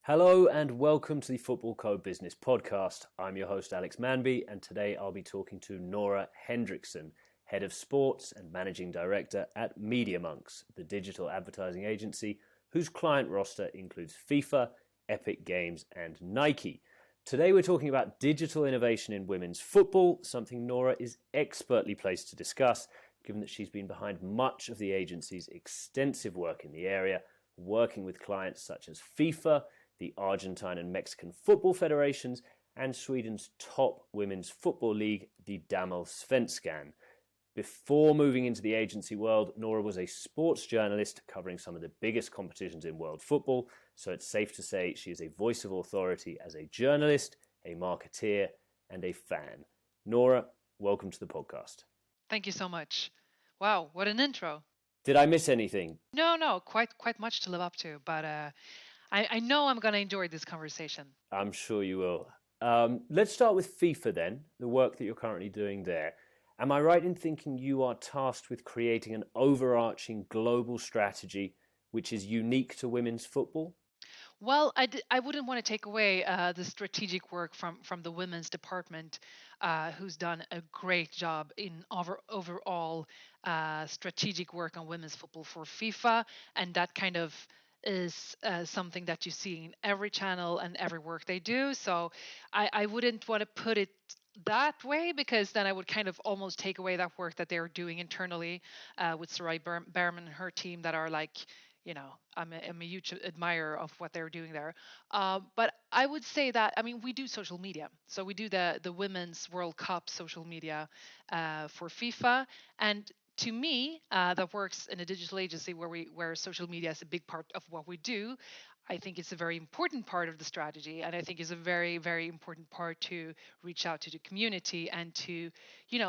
Hello and welcome to the Footballco Business Podcast. I'm your host Alex Manby, and today I'll be talking to Nora Henriksson, Head of Sports and Managing Director at Media.Monks, the digital advertising agency whose client roster includes FIFA, Epic Games and Nike. Today we're talking about digital innovation in women's football, something Nora is expertly placed to discuss, given that she's been behind much of the agency's extensive work in the area, working with clients such as FIFA, the Argentine and Mexican football federations, and Sweden's top women's football league, the Damallsvenskan. Before moving into the agency world, Nora was a sports journalist covering some of the biggest competitions in world football, so it's safe to say she is a voice of authority as a journalist, a marketeer, and a fan. Nora, welcome to the podcast. Thank you so much. Wow, what an intro. Did I miss anything? No, quite much to live up to, but I know I'm going to enjoy this conversation. I'm sure you will. Let's start with FIFA then, the work that you're currently doing there. Am I right in thinking you are tasked with creating an overarching global strategy which is unique to women's football? Well, I wouldn't want to take away the strategic work from the women's department, who's done a great job in overall strategic work on women's football for FIFA, and that kind of is something that you see in every channel and every work they do. So I wouldn't want to put it that way, because then I would kind of almost take away that work that they're doing internally with Sarai Berman and her team that are like, I'm a huge admirer of what they're doing there. But I would say that, we do social media. So we do the Women's World Cup social media for FIFA. And to me, that works in a digital agency where social media is a big part of what we do. I think it's a very important part of the strategy, and I think it's a very, very important part to reach out to the community and to,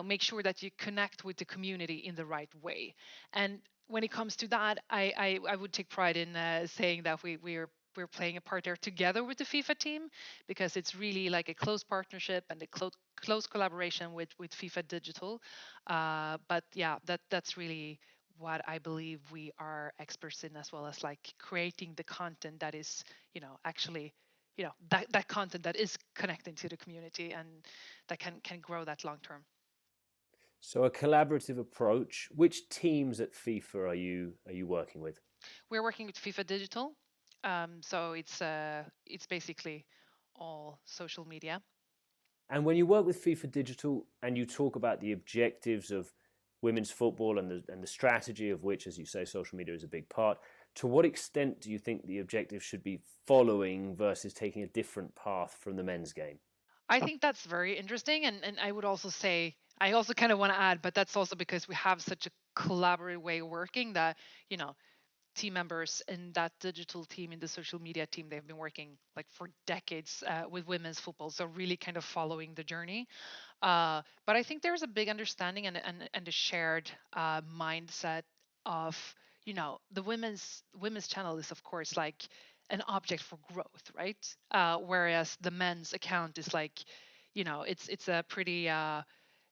make sure that you connect with the community in the right way. And when it comes to that, I would take pride in saying that we're playing a part there together with the FIFA team, because it's really like a close partnership and a close collaboration with FIFA Digital. But yeah, that's really what I believe we are experts in, as well as like creating the content that is, actually, that content that is connecting to the community and that can grow that long term. So a collaborative approach. Which teams at FIFA are you working with? We're working with FIFA Digital. So it's basically all social media. And when you work with FIFA Digital and you talk about the objectives of women's football and the strategy of which, as you say, social media is a big part, to what extent do you think the objectives should be following versus taking a different path from the men's game? I think that's very interesting. And I would also say, I also kind of want to add, but that's also because we have such a collaborative way of working that, team members in that digital team, in the social media team, they've been working like for decades with women's football, so really kind of following the journey. But I think there's a big understanding and a shared mindset of, the women's channel is of course like an object for growth, right? Whereas the men's account is like, it's a pretty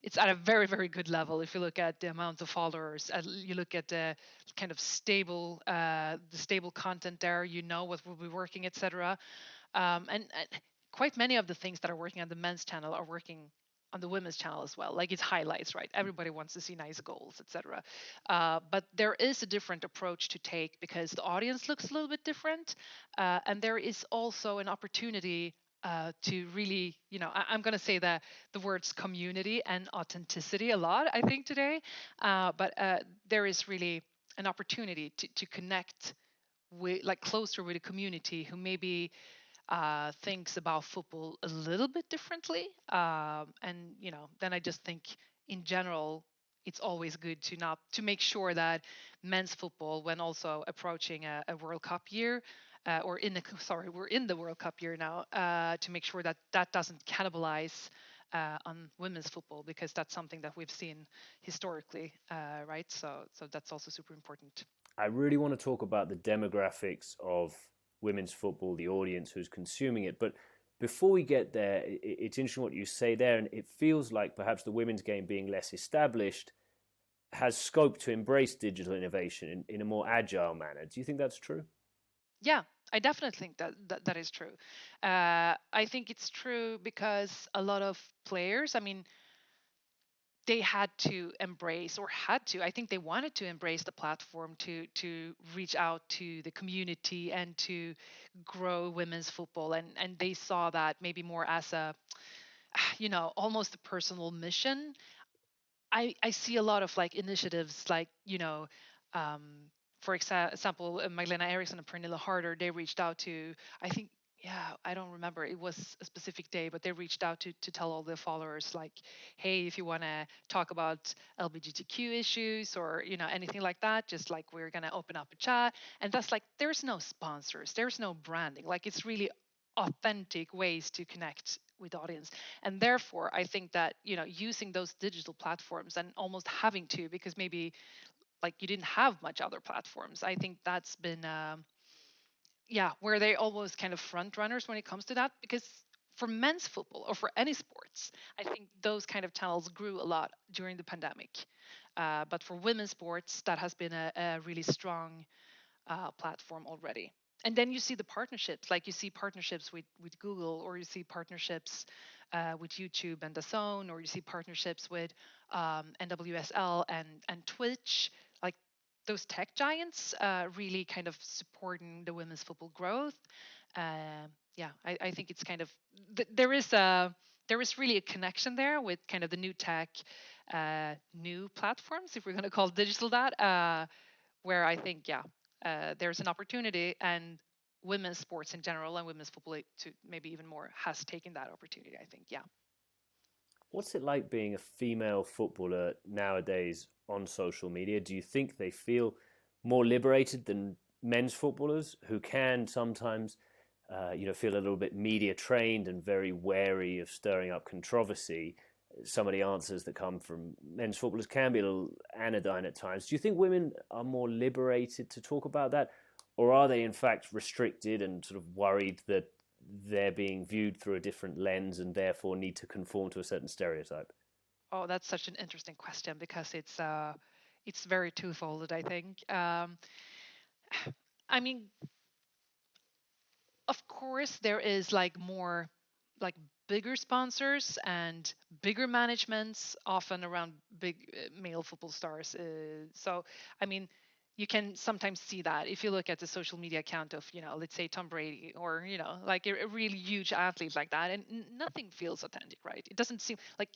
it's at a very, very good level. If you look at the amount of followers, you look at the kind of stable content there, what will be working, etc. And quite many of the things that are working on the men's channel are working on the women's channel as well. Like it's highlights, right? Everybody wants to see nice goals, etc. But there is a different approach to take because the audience looks a little bit different, and there is also an opportunity to really, I'm going to say the words community and authenticity a lot, I think, today. But there is really an opportunity to connect with, like, closer with a community who maybe thinks about football a little bit differently. And then I just think in general, it's always good to make sure that men's football, when also approaching a World Cup year, we're in the World Cup year now, to make sure that doesn't cannibalize on women's football, because that's something that we've seen historically, right? So that's also super important. I really want to talk about the demographics of women's football, the audience who's consuming it. But before we get there, it's interesting what you say there, and it feels like perhaps the women's game being less established has scope to embrace digital innovation in a more agile manner. Do you think that's true? Yeah, I definitely think that is true. I think it's true because a lot of players, I mean, they had to embrace or had to, I think they wanted to embrace the platform to reach out to the community and to grow women's football, and they saw that maybe more as a, almost a personal mission. I see a lot of like initiatives like, um, for example, Magdalena Eriksson and Pernilla Harder, they reached out to, I think, yeah, I don't remember. It was a specific day, but they reached out to tell all their followers like, hey, if you want to talk about LGBTQ issues or, anything like that, just like we're going to open up a chat. And that's like, there's no sponsors, there's no branding. Like it's really authentic ways to connect with the audience. And therefore I think that, using those digital platforms and almost having to, because maybe like you didn't have much other platforms, I think that's been yeah, where they almost kind of front runners when it comes to that. Because for men's football or for any sports, I think those kind of channels grew a lot during the pandemic. But for women's sports, that has been a really strong platform already. And then you see the partnerships, like you see partnerships with Google, or you see partnerships with YouTube and the Zone, or you see partnerships with NWSL and Twitch, like those tech giants really kind of supporting the women's football growth. Yeah, I think it's kind of there is really a connection there with kind of the new tech, new platforms, if we're going to call digital that. Where I think, yeah, there's an opportunity, and women's sports in general and women's football to maybe even more has taken that opportunity. I think, yeah. What's it like being a female footballer nowadays on social media? Do you think they feel more liberated than men's footballers who can sometimes, feel a little bit media trained and very wary of stirring up controversy? Some of the answers that come from men's footballers can be a little anodyne at times. Do you think women are more liberated to talk about that, or are they in fact restricted and sort of worried that they're being viewed through a different lens and therefore need to conform to a certain stereotype? Oh, that's such an interesting question because it's very twofold, I think. I mean, of course, there is like more like bigger sponsors and bigger managements, often around big male football stars. So, I mean, you can sometimes see that if you look at the social media account of, let's say Tom Brady, or, like a really huge athlete like that, and nothing feels authentic, right? It doesn't seem like,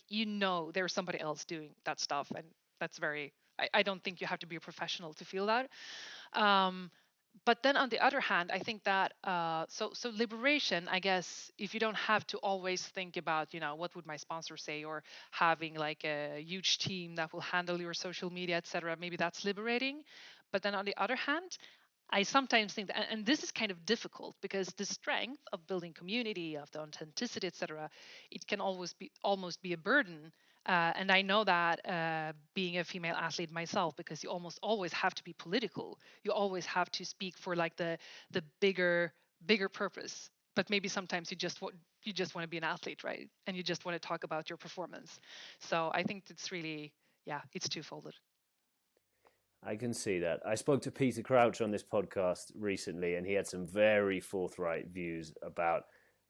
there's somebody else doing that stuff. And that's very, I don't think you have to be a professional to feel that. Um, but then on the other hand, I think that so liberation, I guess, if you don't have to always think about, what would my sponsor say, or having like a huge team that will handle your social media, etc., maybe that's liberating. But then on the other hand, I sometimes think that, and this is kind of difficult, because the strength of building community, of the authenticity, etc., it can almost be a burden. And I know that being a female athlete myself, because you almost always have to be political. You always have to speak for like the bigger purpose. But maybe sometimes you just want to be an athlete, right? And you just want to talk about your performance. So I think it's really, yeah, it's twofold. I can see that. I spoke to Peter Crouch on this podcast recently, and he had some very forthright views about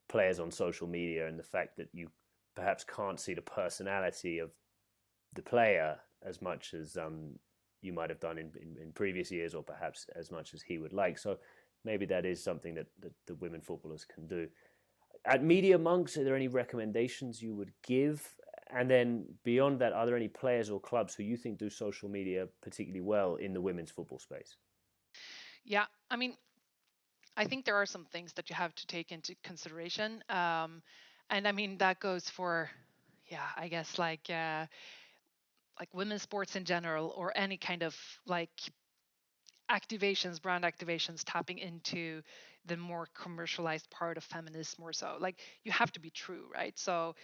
players on social media and the fact that you perhaps can't see the personality of the player as much as you might have done in previous years, or perhaps as much as he would like. So maybe that is something that the women footballers can do. At Media.Monks, are there any recommendations you would give? And then beyond that, are there any players or clubs who you think do social media particularly well in the women's football space? Yeah, I mean, I think there are some things that you have to take into consideration. And I mean, that goes for, yeah, I guess like women's sports in general, or any kind of like activations, brand activations, tapping into the more commercialized part of feminism, more so. Like you have to be true, right? So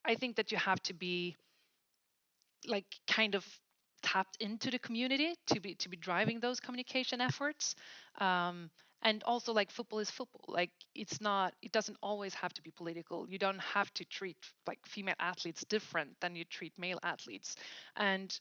I think that you have to be like kind of tapped into the community to be driving those communication efforts. And also, like, football is football. Like, it doesn't always have to be political. You don't have to treat like female athletes different than you treat male athletes. And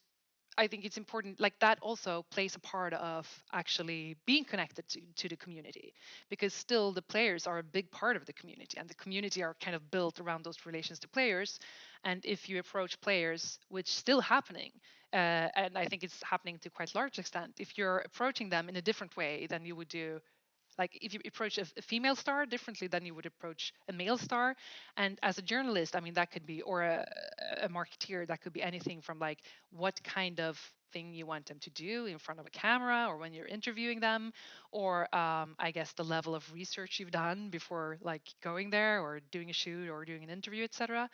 I think it's important, like that also plays a part of actually being connected to the community, because still the players are a big part of the community, and the community are kind of built around those relations to players. And if you approach players, which still happening, and I think it's happening to quite large extent, if you're approaching them in a different way than you would do, like if you approach a female star differently than you would approach a male star. And as a journalist, I mean, that could be, or a marketeer, that could be anything from like what kind of thing you want them to do in front of a camera or when you're interviewing them, or I guess the level of research you've done before like going there or doing a shoot or doing an interview, etc.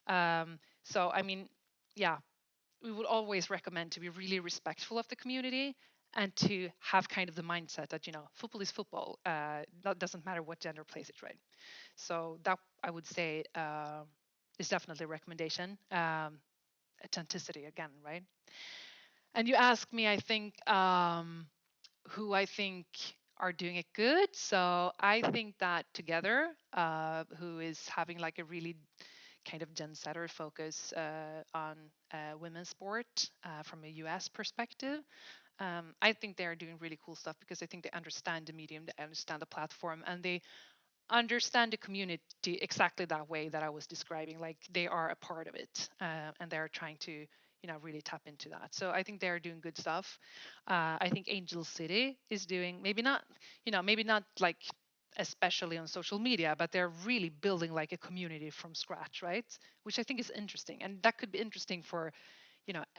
So I mean, yeah, we would always recommend to be really respectful of the community and to have kind of the mindset that, football is football. That doesn't matter what gender plays it, right? So that, I would say, is definitely a recommendation. Authenticity again, right? And you asked me, I think, who I think are doing it good. So I think that Together, who is having like a really kind of Gen Setter focus on women's sport from a US perspective. I think they are doing really cool stuff because I think they understand the medium, they understand the platform, and they understand the community exactly that way that I was describing. Like they are a part of it, and they're trying to, really tap into that. So I think they're doing good stuff. I think Angel City is doing maybe not like especially on social media, but they're really building like a community from scratch, right? Which I think is interesting, and that could be interesting for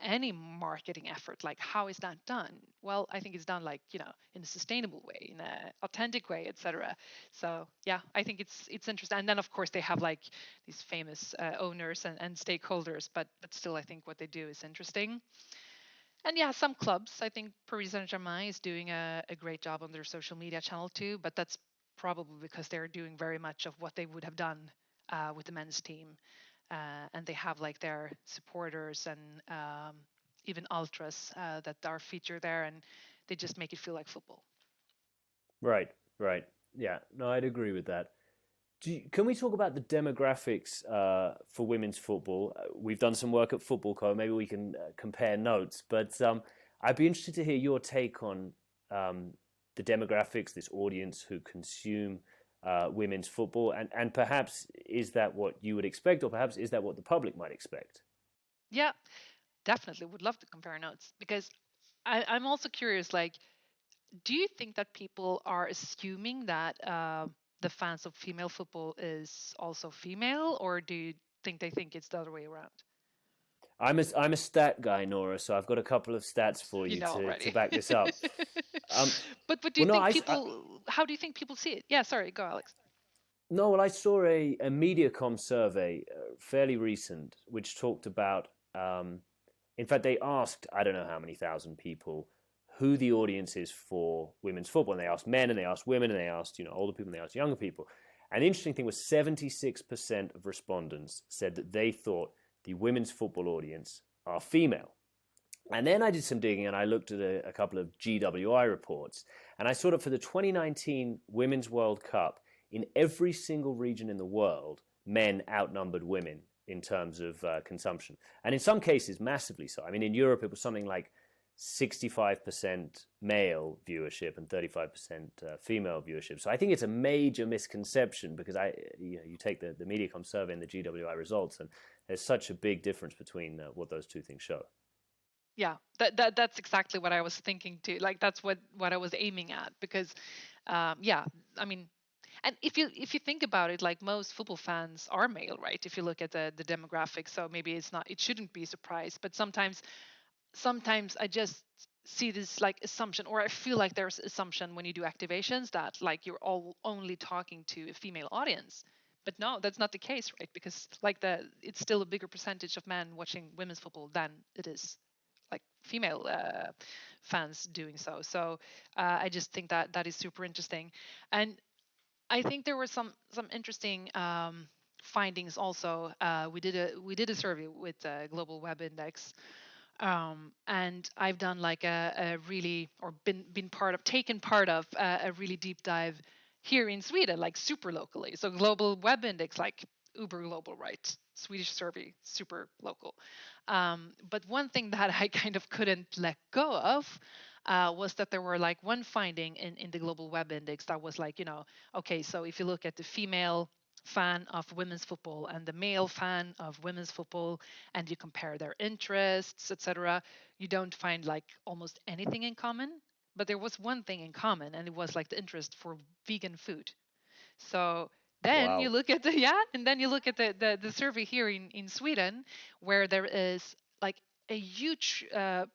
any marketing effort. Like how is that done? Well, I think it's done like in a sustainable way, in a authentic way, etc. So yeah, I think it's interesting. And then of course they have like these famous owners and stakeholders, but still I think what they do is interesting. And yeah, some clubs, I think Paris Saint-Germain is doing a great job on their social media channel too, but that's probably because they're doing very much of what they would have done with the men's team. And they have like their supporters and even ultras that are featured there, and they just make it feel like football. Right, right. Yeah, no, I'd agree with that. Can we talk about the demographics for women's football? We've done some work at Footballco. Maybe we can compare notes. But I'd be interested to hear your take on the demographics, this audience who consume women's football, and perhaps is that what you would expect, or perhaps is that what the public might expect? Yeah, definitely would love to compare notes, because I'm also curious. Like, do you think that people are assuming that the fans of female football is also female, or do you think they think it's the other way around? I'm a stat guy, Nora, so I've got a couple of stats for You you know to already. back this up. Um, But do you well, no, think people? How do you think people see it? Yeah, sorry, go, Alex. no, well, I saw a Mediacom survey, fairly recent, which talked about. In fact, they asked I don't know how many thousand people who the audience is for women's football, and they asked men, and they asked women, and they asked older people, and they asked younger people. And the interesting thing was 76% of respondents said that they thought the women's football audience are female. And then I did some digging and I looked at a couple of GWI reports. And I saw that for the 2019 Women's World Cup, in every single region in the world, men outnumbered women in terms of consumption. And in some cases, massively so. I mean, in Europe, it was something like 65% male viewership and 35% female viewership. So I think it's a major misconception because you take the Mediacom survey and the GWI results, and there's such a big difference between what those two things show. Yeah, that's exactly what I was thinking too. Like that's what I was aiming at, because yeah, I mean, and if you think about it, like most football fans are male, right? If you look at the demographics, so maybe it shouldn't be a surprise. But sometimes I just see this like assumption, or I feel like there's assumption when you do activations that like you're all only talking to a female audience. But no, that's not the case, right? Because like it's still a bigger percentage of men watching women's football than it is like female fans doing so. So I just think that that is super interesting. And I think there were some interesting findings also. We did a survey with Global Web Index, and I've done like a really, or been part of, taken part of a really deep dive here in Sweden, like super locally. So Global Web Index, like uber global, right? Swedish survey, super local. But one thing that I kind of couldn't let go of was that there were like one finding in the global web index that was like, okay, so if you look at the female fan of women's football and the male fan of women's football, and you compare their interests, etc., you don't find like almost anything in common. But there was one thing in common, and it was like the interest for vegan food. So then you Wow. look at the yeah, and then you look at the survey here in Sweden, where there is like a huge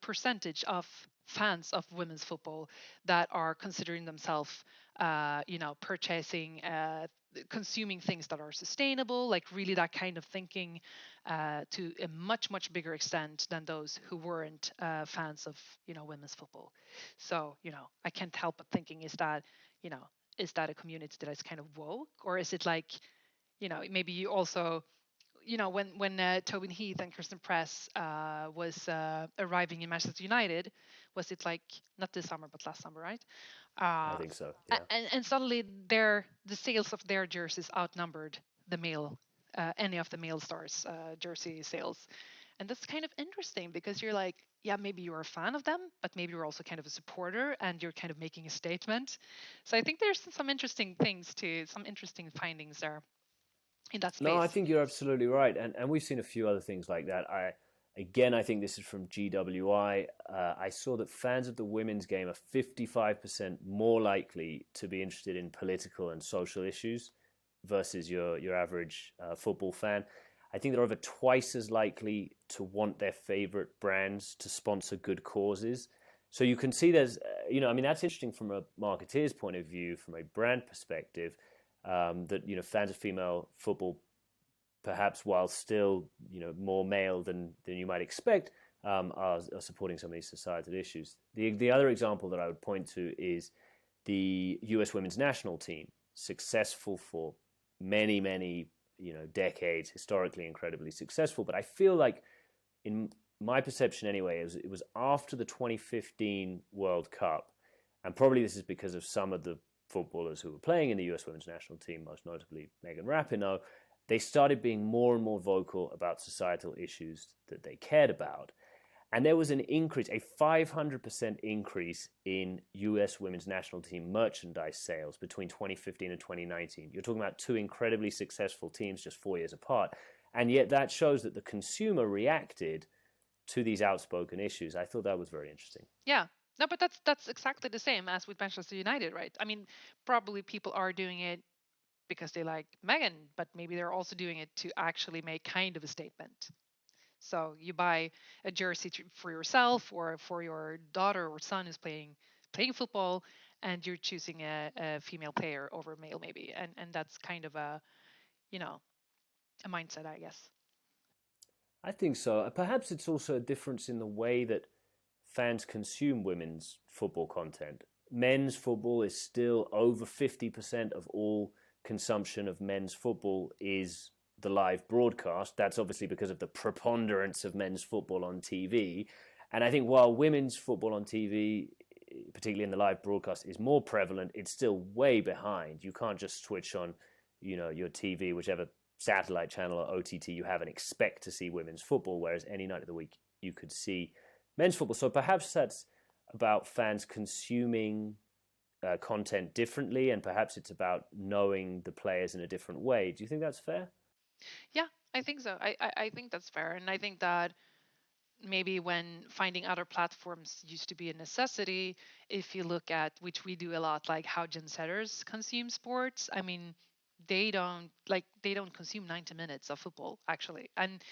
percentage of fans of women's football that are considering themselves, purchasing. Consuming things that are sustainable, like really that kind of thinking to a much bigger extent than those who weren't fans of women's football. So I can't help but thinking, you know is that a community that is kind of woke, or is it like maybe you also when Tobin Heath and Kirsten Press was arriving in Manchester United, was it like not this summer but last summer, right? I uh, think so. Yeah. and suddenly the sales of their jerseys outnumbered the male any of the male stars jersey sales. And that's kind of interesting because you're like, yeah, maybe you're a fan of them, but maybe you're also kind of a supporter and you're kind of making a statement. So I think there's some interesting things to some interesting findings there in that No, I space. think you're absolutely right, and we've seen a few other things like that. I think this is from GWI. I saw that fans of the women's game are 55% more likely to be interested in political and social issues versus your average football fan. I think they're over twice as likely to want their favorite brands to sponsor good causes. So you can see I mean, that's interesting from a marketeer's point of view, from a brand perspective, that fans of female football, perhaps while still more male than you might expect, are supporting some of these societal issues. The other example that I would point to is the U.S. women's national team, successful for many decades, historically incredibly successful. But I feel like, in my perception anyway, it was after the 2015 World Cup, and probably this is because of some of the footballers who were playing in the U.S. women's national team, most notably Megan Rapinoe. They started being more and more vocal about societal issues that they cared about. And there was an increase, a 500% increase in US women's national team merchandise sales between 2015 and 2019. You're talking about two incredibly successful teams just 4 years apart. And yet that shows that the consumer reacted to these outspoken issues. I thought that was very interesting. Yeah. No, but that's exactly the same as with Manchester United, right? I mean, probably people are doing it because they like Megan, but maybe they're also doing it to actually make kind of a statement. So you buy a jersey for yourself or for your daughter or son who's playing football, and you're choosing a female player over a male maybe, and that's kind of you know a mindset, I guess. I think so. Perhaps it's also a difference in the way that fans consume women's football content. Men's football is still over 50% of all consumption of men's football is the live broadcast. That's obviously because of the preponderance of men's football on TV. And I think while women's football on TV, particularly in the live broadcast, is more prevalent, it's still way behind. You can't just switch on, your TV, whichever satellite channel or OTT you have, and expect to see women's football, whereas any night of the week you could see men's football. So perhaps that's about fans consuming content differently, and perhaps it's about knowing the players in a different way. Do you think that's fair? Yeah, I think so. I think that's fair, and I think that maybe when finding other platforms used to be a necessity, if you look at, which we do a lot, like how gen setters consume sports, I mean, they don't consume 90 minutes of football actually. And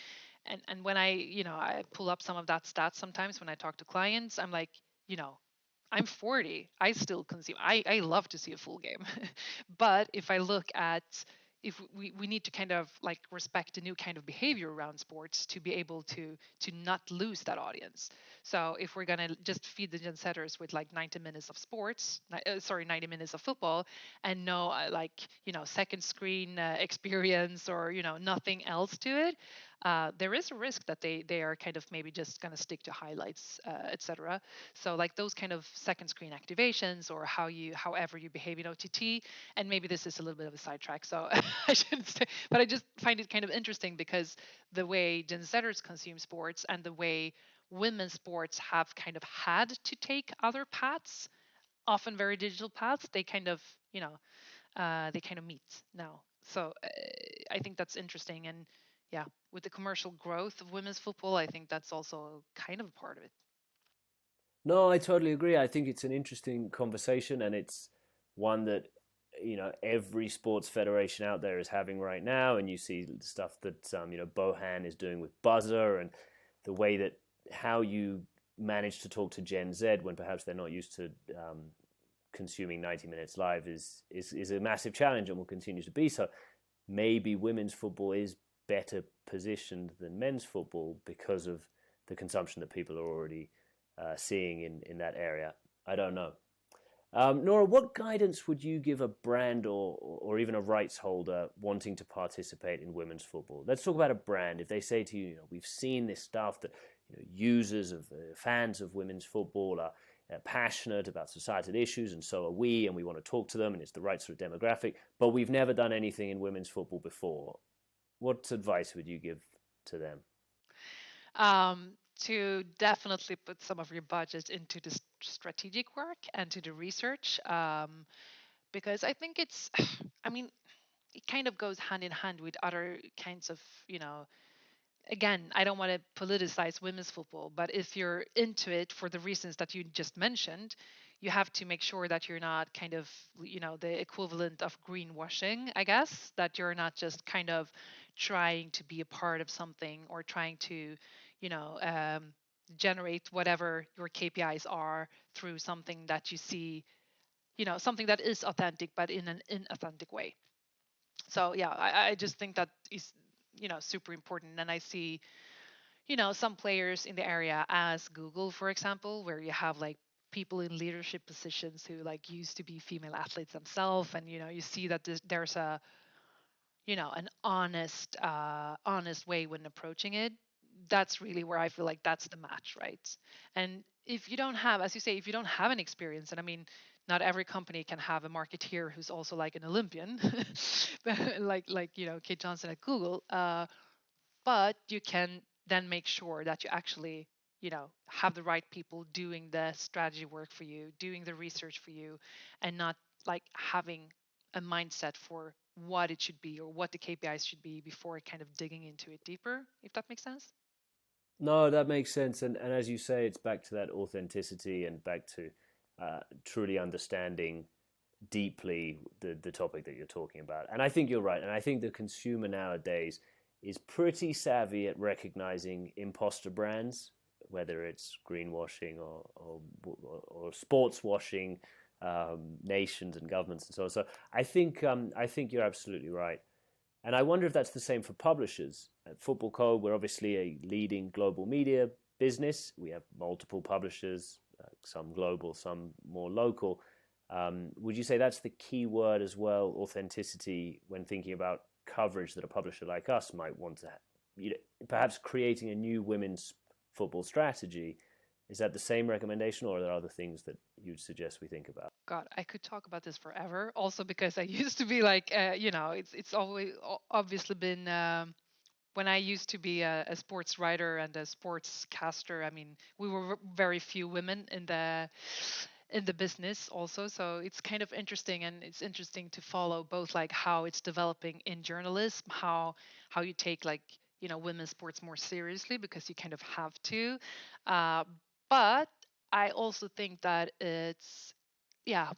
when I pull up some of that stats sometimes when I talk to clients, I'm like, you know I'm 40, I still consume, I love to see a full game. But if I look at, if we need to kind of like respect a new kind of behavior around sports to be able to not lose that audience. So if we're gonna just feed the gen setters with like 90 minutes of sports, 90 minutes of football, and no like second screen experience, or nothing else to it, there is a risk that they are kind of maybe just going to stick to highlights, etc. So like those kind of second screen activations, or however you behave in OTT. And maybe this is a little bit of a sidetrack, so I shouldn't say, but I just find it kind of interesting because the way Gen Zers consume sports and the way women's sports have kind of had to take other paths, often very digital paths, they kind of, they kind of meet now. So I think that's interesting. And yeah, with the commercial growth of women's football, I think that's also kind of a part of it. No, I totally agree. I think it's an interesting conversation, and it's one that every sports federation out there is having right now. And you see stuff that Bohan is doing with buzzer, and the way that how you manage to talk to Gen Z when perhaps they're not used to consuming 90 minutes live is a massive challenge, and will continue to be so. Maybe women's football is better positioned than men's football because of the consumption that people are already seeing in that area. I don't know. Nora, what guidance would you give a brand or even a rights holder wanting to participate in women's football? Let's talk about a brand. If they say to you, we've seen this stuff that users of fans of women's football are passionate about societal issues, and so are we, and we want to talk to them, and it's the right sort of demographic, but we've never done anything in women's football before. What advice would you give to them? To definitely put some of your budget into the strategic work and to the research, because I think it's, I mean, it kind of goes hand in hand with other kinds of, again, I don't want to politicize women's football, but if you're into it for the reasons that you just mentioned, you have to make sure that you're not kind of, the equivalent of greenwashing, I guess, that you're not just kind of trying to be a part of something or trying to, you know, um, generate whatever your KPIs are through something that you see, something that is authentic, but in an inauthentic way. So yeah, I just think that is, super important. And I see, some players in the area as Google, for example, where you have like people in leadership positions who like used to be female athletes themselves, and you see that there's a, an honest way when approaching it. That's really where I feel like that's the match, right? And if you don't have, as you say, if you don't have an experience, and I mean, not every company can have a marketeer who's also like an Olympian, like Kate Johnson at Google. But you can then make sure that you actually, have the right people doing the strategy work for you, doing the research for you, and not like having a mindset for what it should be or what the KPIs should be before kind of digging into it deeper, if that makes sense. No, that makes sense. And as you say, it's back to that authenticity and back to truly understanding deeply the topic that you're talking about. And I think you're right. And I think the consumer nowadays is pretty savvy at recognizing imposter brands, whether it's greenwashing or sports washing nations and governments and so on. So I think you're absolutely right. And I wonder if that's the same for publishers. At Footballco, we're obviously a leading global media business. We have multiple publishers, some global, some more local. Would you say that's the key word as well, authenticity, when thinking about coverage that a publisher like us might want to have? Perhaps creating a new women's football strategy. Is that the same recommendation, or are there other things that you'd suggest we think about? God, I could talk about this forever. Also because I used to be like, it's always obviously been when I used to be a sports writer and a sports caster. I mean, we were very few women in the business also, so it's kind of interesting, and it's interesting to follow both like how it's developing in journalism, how you take like women's sports more seriously because you kind of have to, but I also think that it's, yeah,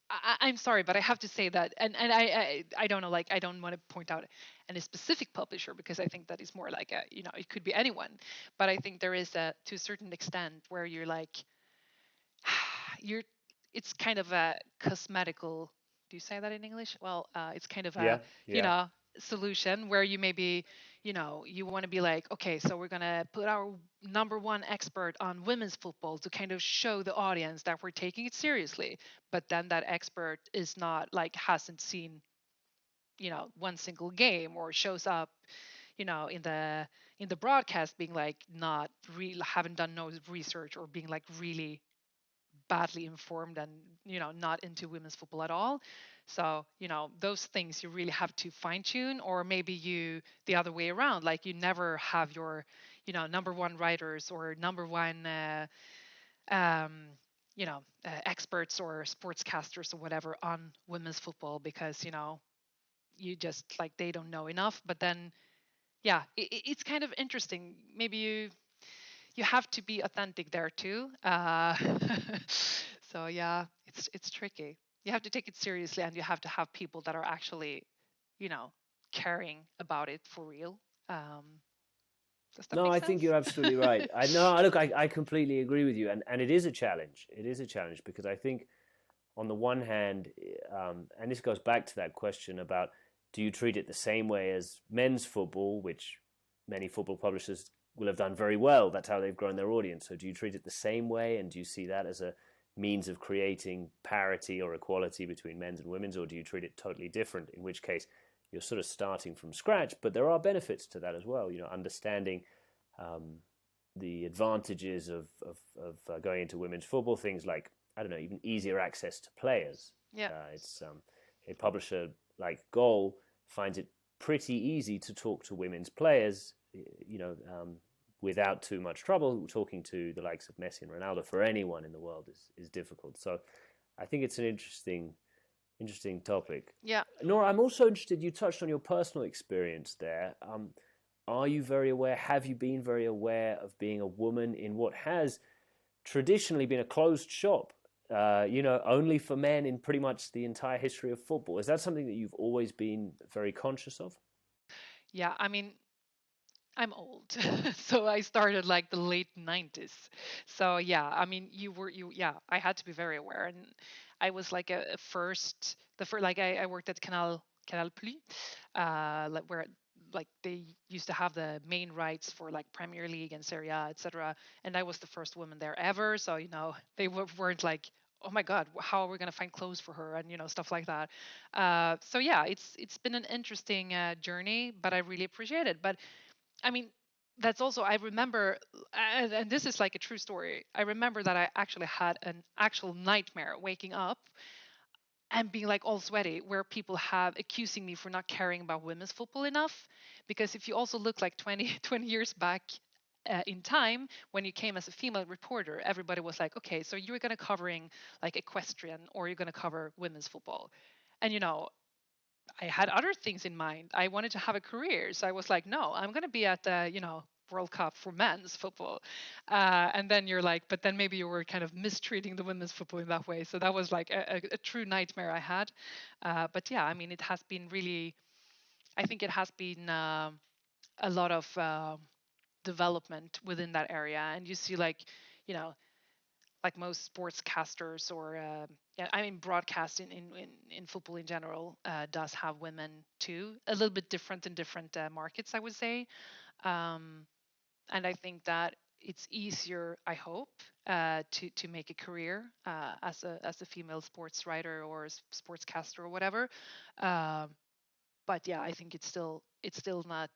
I'm sorry, but I have to say that, and I don't know, like I don't want to point out any specific publisher because I think that is more like a, it could be anyone, but I think there is a, to a certain extent, where you're like, you're, it's kind of a cosmetical, do you say that in English? Well, it's kind of a, Yeah, you yeah. know solution where you maybe, you want to be like, okay, so we're going to put our number one expert on women's football to kind of show the audience that we're taking it seriously, but then that expert is not like, hasn't seen, one single game, or shows up, in the broadcast being like not real, haven't done no research, or being like really badly informed and not into women's football at all. So those things you really have to fine tune, or maybe you the other way around, like you never have your number one writers or number one um, experts or sportscasters or whatever on women's football, because you just like they don't know enough. But then yeah, it's kind of interesting. Maybe you have to be authentic there too. So yeah, it's tricky. You have to take it seriously, and you have to have people that are actually, you know, caring about it for real. Does that No, make I think you're sense? absolutely right. I no, look, I completely agree with you, and it is a challenge. It is a challenge because I think on the one hand, and this goes back to that question about do you treat it the same way as men's football, which many football publishers will have done very well. That's how they've grown their audience. So do you treat it the same way, and do you see that as a means of creating parity or equality between men's and women's, or do you treat it totally different? In which case, you're sort of starting from scratch, but there are benefits to that as well. Understanding um, the advantages of going into women's football, things like, I don't know, even easier access to players. Yeah. It's a publisher like Goal finds it pretty easy to talk to women's players, without too much trouble. Talking to the likes of Messi and Ronaldo for anyone in the world is difficult. So I think it's an interesting topic. Yeah. Nora, I'm also interested, you touched on your personal experience there. Are you very aware, have you been very aware of being a woman in what has traditionally been a closed shop, only for men in pretty much the entire history of football? Is that something that you've always been very conscious of? Yeah. I mean, I'm old, so I started like the late 90s. So yeah, I mean, yeah, I had to be very aware, and I was like a first, the first, like I worked at Canal Plus, like where like they used to have the main rights for like Premier League and Serie A, etc. And I was the first woman there ever, so they weren't like, oh my God, how are we gonna find clothes for her, and stuff like that. So yeah, it's been an interesting journey, but I really appreciate it. But I mean, that's also, I remember, and this is like a true story. I remember that I actually had an actual nightmare waking up and being like all sweaty, where people have accusing me for not caring about women's football enough. Because if you also look like 20 years back in time, when you came as a female reporter, everybody was like, okay, so you're going to covering like equestrian, or you're going to cover women's football. And I had other things in mind. I wanted to have a career. So I was like, no, I'm going to be at the, World Cup for men's football. And then you're like, but then maybe you were kind of mistreating the women's football in that way. So that was like a true nightmare I had. But yeah, I mean, it has been really, I think it has been a lot of development within that area. And you see you know, like most sportscasters, or yeah, I mean broadcast in football in general does have women too, a little bit different in different markets, I would say. um, and I think that it's easier, I hope, to make a career as a female sports writer or sportscaster or whatever. um, but yeah, I think it's still not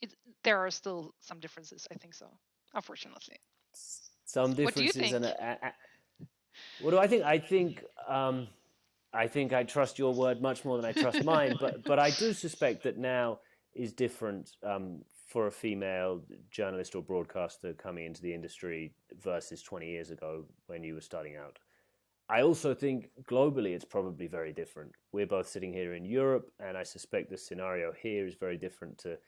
it, there are still some differences, I think so, unfortunately. Some What do you differences, think? and what do I think? I think I trust your word much more than I trust mine, but I do suspect that now is different for a female journalist or broadcaster coming into the industry versus 20 years ago when you were starting out. I also think globally it's probably very different. We're both sitting here in Europe, and I suspect the scenario here is very different to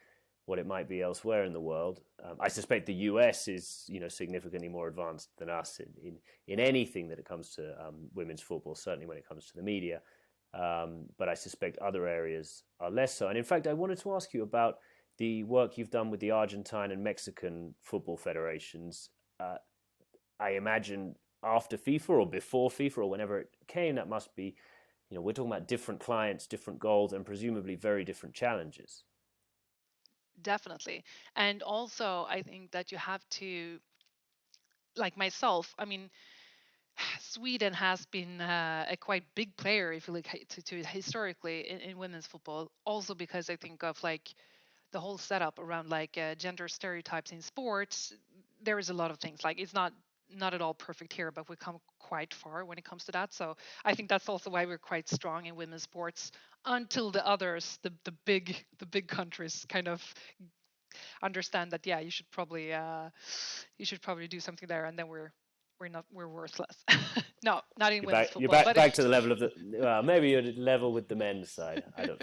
what it might be elsewhere in the world. I suspect the US is, significantly more advanced than us in anything that it comes to women's football, certainly when it comes to the media. But I suspect other areas are less so. And in fact, I wanted to ask you about the work you've done with the Argentine and Mexican football federations. I imagine after FIFA or before FIFA or whenever it came, that must be, we're talking about different clients, different goals, and presumably very different challenges. Definitely. And also, I think that you have to, like myself, I mean, Sweden has been a quite big player if you look to it historically in women's football. Also, because I think of like the whole setup around like gender stereotypes in sports, there is a lot of things. Like it's not at all perfect here, but we've come quite far when it comes to that. So I think that's also why we're quite strong in women's sports until the others, the big countries kind of understand that, yeah, you should probably do something there, and then we're worthless. No, not in women's You're football, back but back to the level of the maybe you're level with the men's side. I don't.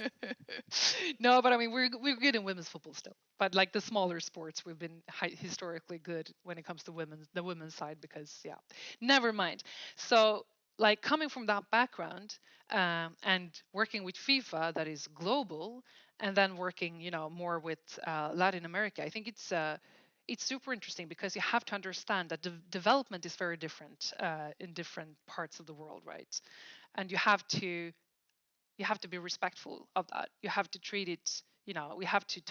no, but I mean we're good in women's football still. But like the smaller sports, we've been historically good when it comes to the women's side, because yeah, never mind. So like coming from that background, and working with FIFA that is global, and then working more with Latin America, I think it's super interesting, because you have to understand that development is very different in different parts of the world, right? And you have to be respectful of that. You have to treat it, we have to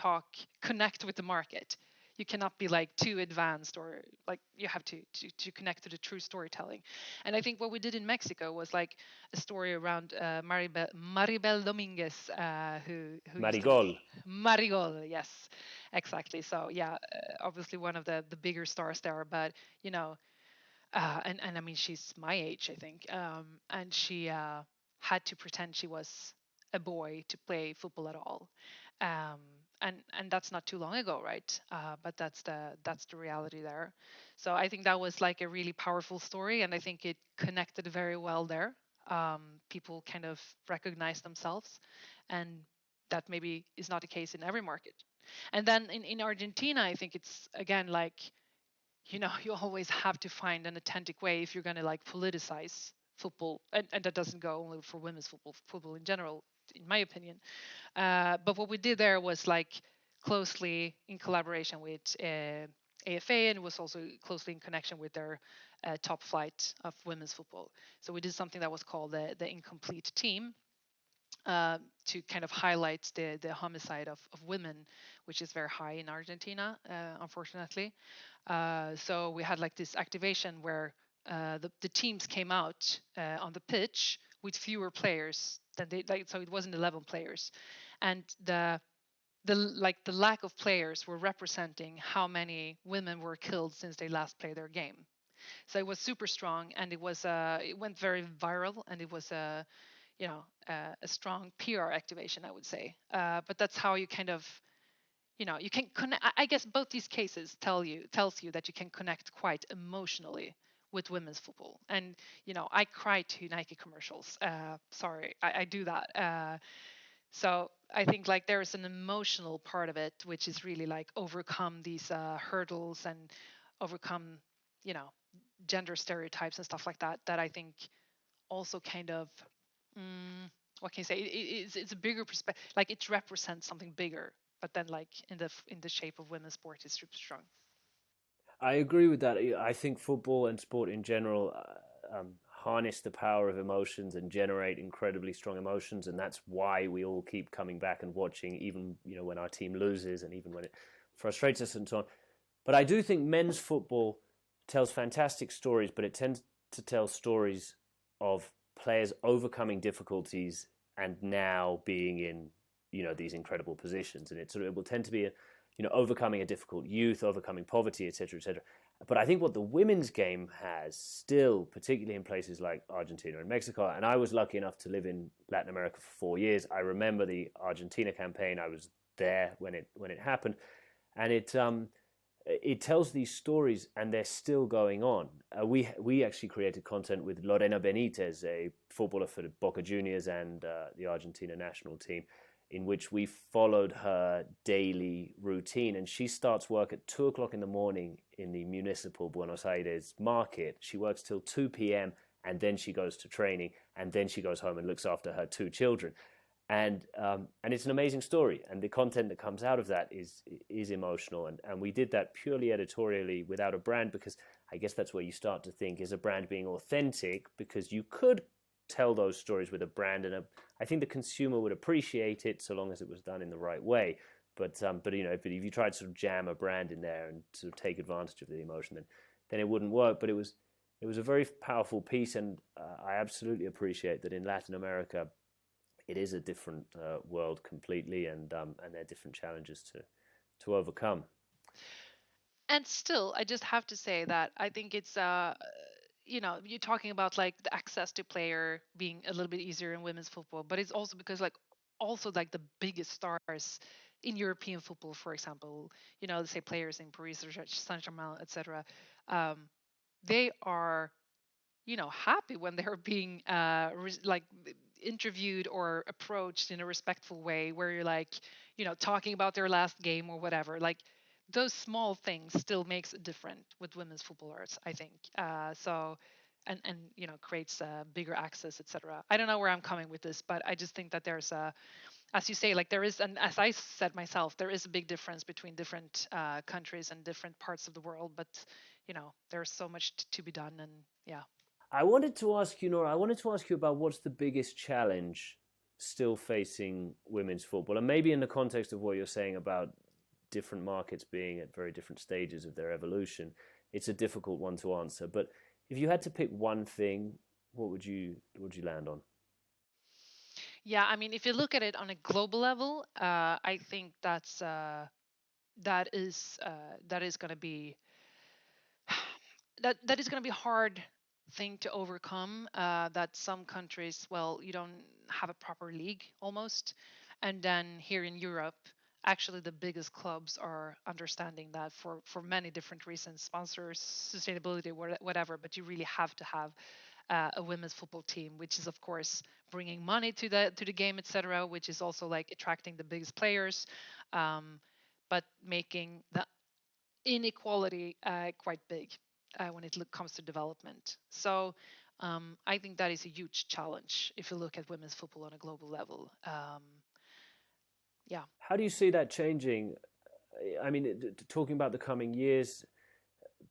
connect with the market. You cannot be like too advanced, or like you have to connect to the true storytelling. And I think what we did in Mexico was like a story around Maribel Dominguez, who used to Marigol. Marigol, yes, exactly. So yeah, obviously one of the bigger stars there, but you know, and I mean she's my age, I think, and she had to pretend she was a boy to play football at all, um, and that's not too long ago, right? But that's the reality there. So I think that was like a really powerful story, and I think it connected very well there. People kind of recognize themselves, and that maybe is not the case in every market. And then in Argentina, I think it's again like, you always have to find an authentic way if you're going to like politicize football, and that doesn't go only for women's football in general, in my opinion. But what we did there was like closely in collaboration with AFA, and was also closely in connection with their top flight of women's football. So we did something that was called the incomplete team, to kind of highlight the homicide of women, which is very high in Argentina, unfortunately. So we had like this activation where the teams came out on the pitch with fewer players than they like. So it wasn't 11 players, and the lack of players were representing how many women were killed since they last played their game. So it was super strong, and it went very viral, and it was a strong PR activation, I would say. But that's how you kind of, you can connect. I guess both these cases tells you that you can connect quite emotionally with women's football. And I cry to Nike commercials. Sorry, I do that. So I think like there's an emotional part of it, which is really like overcome these hurdles, and overcome, you know, gender stereotypes and stuff like that. That I think also kind of, what can you say? It's a bigger perspective. Like it represents something bigger, but then like in the shape of women's sport is super strong. I agree with that. I think football and sport in general harness the power of emotions and generate incredibly strong emotions, and that's why we all keep coming back and watching, even when our team loses, and even when it frustrates us and so on. But I do think men's football tells fantastic stories, but it tends to tell stories of players overcoming difficulties and now being in these incredible positions, and it will tend to be overcoming a difficult youth, overcoming poverty, etc., etc. But I think what the women's game has still, particularly in places like Argentina and Mexico, and I was lucky enough to live in Latin America for 4 years. I remember the Argentina campaign. I was there when it happened, and it tells these stories, and they're still going on. We actually created content with Lorena Benitez, a footballer for the Boca Juniors and the Argentina national team, in which we followed her daily routine. And she starts work at 2 o'clock in the morning in the municipal Buenos Aires market. She works till 2 p.m. and then she goes to training, and then she goes home and looks after her 2 children. And it's an amazing story, and the content that comes out of that is emotional. And we did that purely editorially without a brand, because I guess that's where you start to think, is a brand being authentic? Because you could tell those stories with a brand, and I think the consumer would appreciate it so long as it was done in the right way. But if you tried to sort of jam a brand in there and sort of take advantage of the emotion, then it wouldn't work. But it was a very powerful piece, and I absolutely appreciate that in Latin America it is a different world completely, and there are different challenges to overcome. And still, I just have to say that I think it's you're talking about like the access to player being a little bit easier in women's football, but it's also because like also like the biggest stars in European football, for example, let's say players in Paris Saint-Germain, etc. Um, they are happy when they're being like interviewed or approached in a respectful way where you're like talking about their last game or whatever, like those small things still makes it different with women's footballers, I think. So and creates bigger access, etc. I don't know where I'm coming with this, but I just think that there's a, as you say, like there is, and as I said myself, there is a big difference between different countries and different parts of the world, but there's so much to be done. And yeah. I wanted to ask you, Nora, I wanted to ask you about what's the biggest challenge still facing women's football, and maybe in the context of what you're saying about different markets being at very different stages of their evolution, it's a difficult one to answer. But if you had to pick one thing, what would you land on? Yeah, I mean, if you look at it on a global level, I think that is going to be that is going to be hard thing to overcome. That some countries, well, you don't have a proper league almost, and then here in Europe, actually the biggest clubs are understanding that for many different reasons, sponsors, sustainability, whatever. But you really have to have a women's football team, which is of course bringing money to the game, etc., which is also like attracting the biggest players, um, but making the inequality quite big when it comes to development. So I think that is a huge challenge if you look at women's football on a global level. Yeah. How do you see that changing? I mean, talking about the coming years,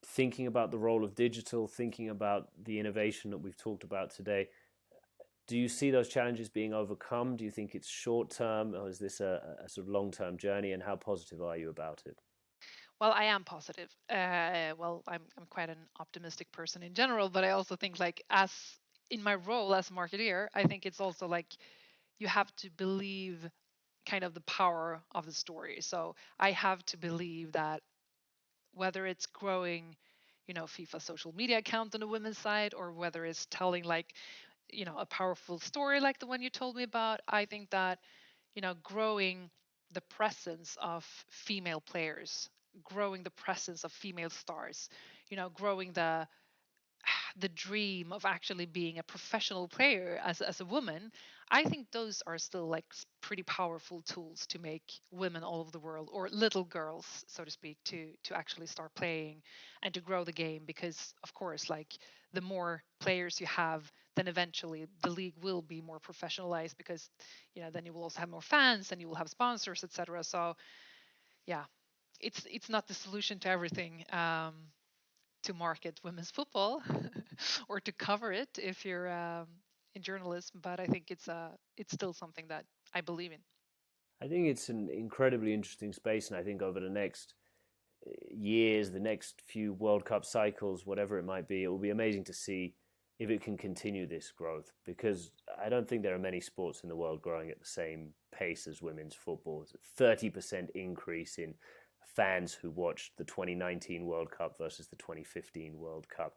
thinking about the role of digital, thinking about the innovation that we've talked about today, do you see those challenges being overcome? Do you think it's short term, or is this a sort of long term journey? And how positive are you about it? Well, I am positive. Well, I'm quite an optimistic person in general, but I also think like as in my role as a marketeer, I think it's also like you have to believe kind of the power of the story. So I have to believe that whether it's growing, FIFA social media account on the women's side, or whether it's telling like, a powerful story like the one you told me about, I think that, growing the presence of female players, growing the presence of female stars, growing the dream of actually being a professional player as a woman, I think those are still like pretty powerful tools to make women all over the world, or little girls, so to speak, to actually start playing and to grow the game. Because of course, like the more players you have, then eventually the league will be more professionalized, because then you will also have more fans and you will have sponsors, etc. So yeah, it's not the solution to everything. To market women's football or to cover it if you're in journalism, but I think it's still something that I believe in. I think it's an incredibly interesting space, and I think over the next years, the next few World Cup cycles, whatever it might be, it will be amazing to see if it can continue this growth, because I don't think there are many sports in the world growing at the same pace as women's football. It's a 30% increase in fans who watched the 2019 World Cup versus the 2015 World Cup.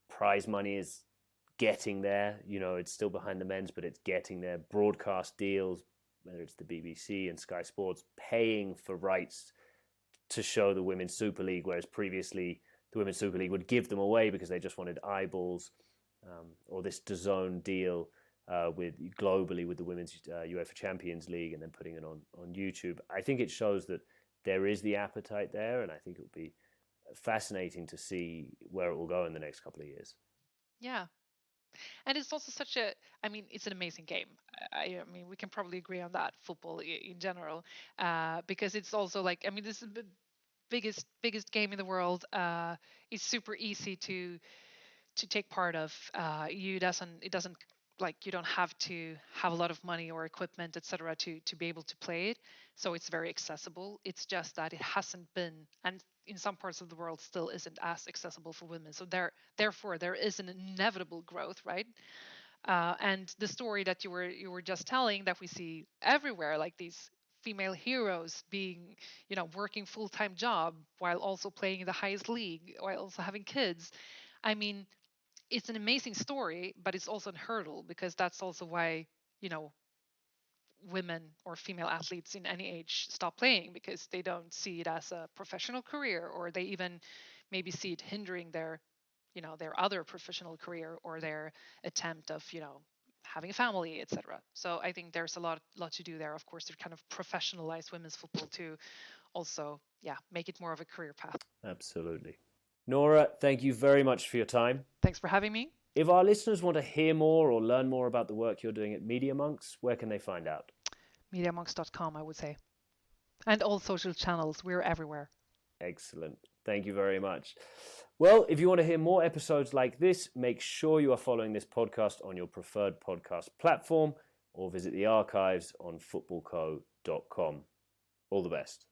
Prize money is getting there. It's still behind the men's, but it's getting there. Broadcast deals, whether it's the BBC and Sky Sports, paying for rights to show the Women's Super League, whereas previously the Women's Super League would give them away because they just wanted eyeballs, or this DAZN deal with globally with the Women's UEFA Champions League, and then putting it on YouTube. I think it shows that there is the appetite there, and I think it will be fascinating to see where it will go in the next couple of years. Yeah, and it's also such a, I mean, it's an amazing game. I mean, we can probably agree on that, football in general, because it's also like, I mean, this is the biggest game in the world. It's super easy to take part of. It doesn't, like, you don't have to have a lot of money or equipment, etc., to be able to play it. So it's very accessible. It's just that it hasn't been, and in some parts of the world still isn't as accessible for women. So therefore there is an inevitable growth, right? And the story that you were just telling, that we see everywhere, like these female heroes being, working full-time job while also playing in the highest league, while also having kids. I mean, it's an amazing story, but it's also a hurdle because that's also why, you know, women or female athletes in any age stop playing because they don't see it as a professional career, or they even maybe see it hindering their other professional career or their attempt of, having a family, etc. So I think there's a lot to do there, of course, to kind of professionalize women's football to also, yeah, make it more of a career path. Absolutely. Nora, thank you very much for your time. Thanks for having me. If our listeners want to hear more or learn more about the work you're doing at Media.Monks, where can they find out? Media.Monks.com, I would say. And all social channels, we're everywhere. Excellent. Thank you very much. Well, if you want to hear more episodes like this, make sure you are following this podcast on your preferred podcast platform or visit the archives on footballco.com. All the best.